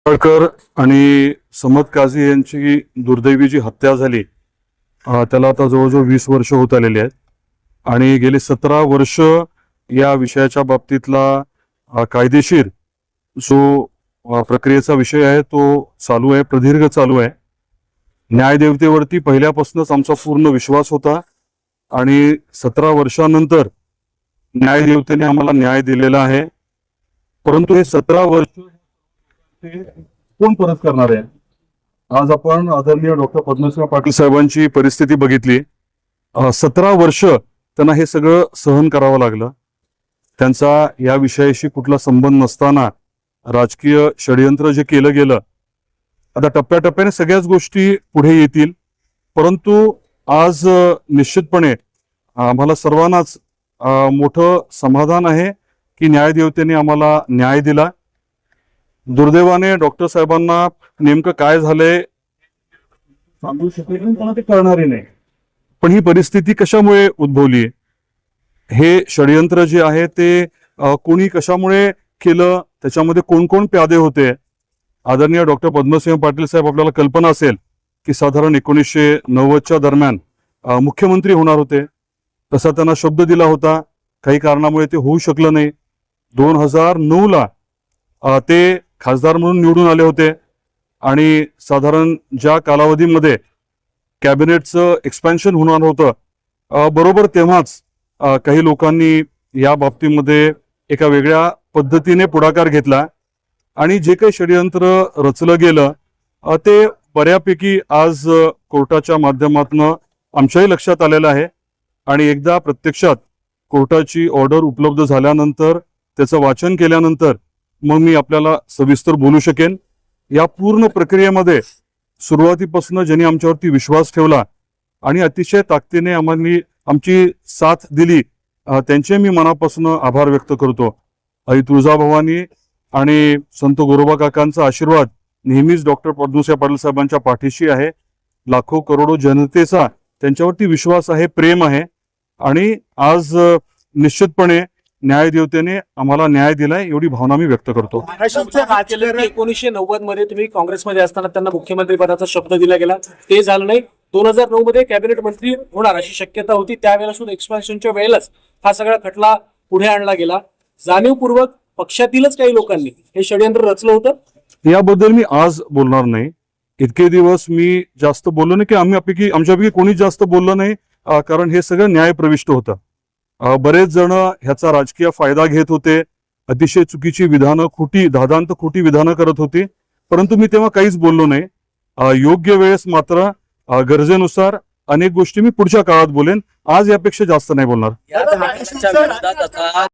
सावरकर आणि समद काझी यांची दुर्दैवी जी हत्या झाली त्याला आता जवळजवळ 20 वर्ष होत आलेली आहेत आणि गेली 17 वर्ष या विषयाच्या बाबतीतला कायदेशीर जो प्रक्रियेचा विषय आहे तो चालू आहे, प्रदीर्घ चालू आहे. न्यायदेवतेवरती पहिल्यापासूनच आमचा पूर्ण विश्वास होता आणि 17 वर्षानंतर न्यायदेवतेने आम्हाला न्याय दिलेला आहे. परंतु हे 17 वर्ष कोण परत करणार आहे? आज आपण आदरणीय डॉक्टर पद्मसिंह पाटील साहेबांची परिस्थिती बघितली. 17 वर्ष त्यांना हे सगळं सहन करावं लागलं. त्यांचा या विषयाशी कुठला संबंध नसताना राजकीय षडयंत्र जे केलं गेलं, आता टप्प्याटप्प्याने सगळ्याच गोष्टी पुढे येतील. परंतु आज निश्चितपणे आम्हाला सर्वांनाच मोठं समाधान आहे की न्यायदेवतेने आम्हाला न्याय दिला. दुर्दैवाने डॉक्टर साहेबांना नेमकं काय झालंय सांगू शकेल नाही, पण ते कळणारही नाही. पण ही परिस्थिती कशामुळे उद्भवली, हे षडयंत्र जे आहे ते कोणी कशामुळे केलं, त्याच्यामध्ये कोण कोण प्यादे होते. आदरणीय डॉक्टर पद्मसिंह पाटील साहेब, आपल्याला कल्पना असेल की साधारण 1990च्या दरम्यान मुख्यमंत्री होणार होते. तसा त्यांना शब्द दिला होता. काही कारणामुळे ते होऊ शकलं नाही. 2009ला ते खासदार म्हणून निवडून आले होते आणि साधारण ज्या कालावधीमध्ये कॅबिनेटचं एक्सपॅन्शन होणार होतं, बरोबर तेव्हाच काही लोकांनी या बाबतीमध्ये एका वेगळ्या पद्धतीने पुढाकार घेतला आणि जे काही षडयंत्र रचलं गेलं ते बऱ्यापैकी आज कोर्टाच्या माध्यमातून आमच्याही लक्षात आलेलं आहे. आणि एकदा प्रत्यक्षात कोर्टाची ऑर्डर उपलब्ध झाल्यानंतर, त्याचं वाचन केल्यानंतर मग मी आपल्याला सविस्तर बोलू शकेन. या पूर्ण प्रक्रियेमध्ये सुरुवातीपासून ज्यांनी आमच्यावरती विश्वास ठेवला आणि अतिशय ताकदीने आम्हाला आमची साथ दिली, त्यांचे मी मनापासून आभार व्यक्त करतो. आई तुळजाभवानी आणि संत गोरोबा काकांचा आशीर्वाद नेहमीच डॉक्टर पद्मसिंह पाटील साहेबांच्या पाठीशी आहे. लाखो करोडो जनतेचा त्यांच्यावरती विश्वास आहे, प्रेम आहे आणि आज निश्चितपणे न्यायदेवतेने आम्हाला न्याय दिलाय, एवढी भावना मी व्यक्त करतो. 1990 मध्ये तुम्ही काँग्रेसमध्ये असताना त्यांना मुख्यमंत्री पदाचा शब्द दिला गेला, ते झालं नाही. 2009 मध्ये कॅबिनेट मंत्री होणार अशी शक्यता होती. त्यावेळेला सुद्धा एक्सपॅन्शनच्या वेळेलाच हा सगळा खटला पुढे आणला गेला. जाणीवपूर्वक पक्षातीलच काही लोकांनी हे षडयंत्र रचलं होतं. याबद्दल मी आज बोलणार नाही. इतके दिवस मी जास्त बोललो नाही की आमच्यापैकी कोणीच जास्त बोललं नाही, कारण हे सगळं न्यायप्रविष्ट होतं. बरेच जण ह्याचा राजकीय फायदा घेत होते. अतिशय चुकीची विधानं, धादांत खोटी विधानं करत होती. परंतु मी तेव्हा काहीच बोललो नाही. योग्य वेळेस मात्र गरजेनुसार अनेक गोष्टी मी पुढच्या काळात बोलेन. आज यापेक्षा जास्त नाही बोलणार.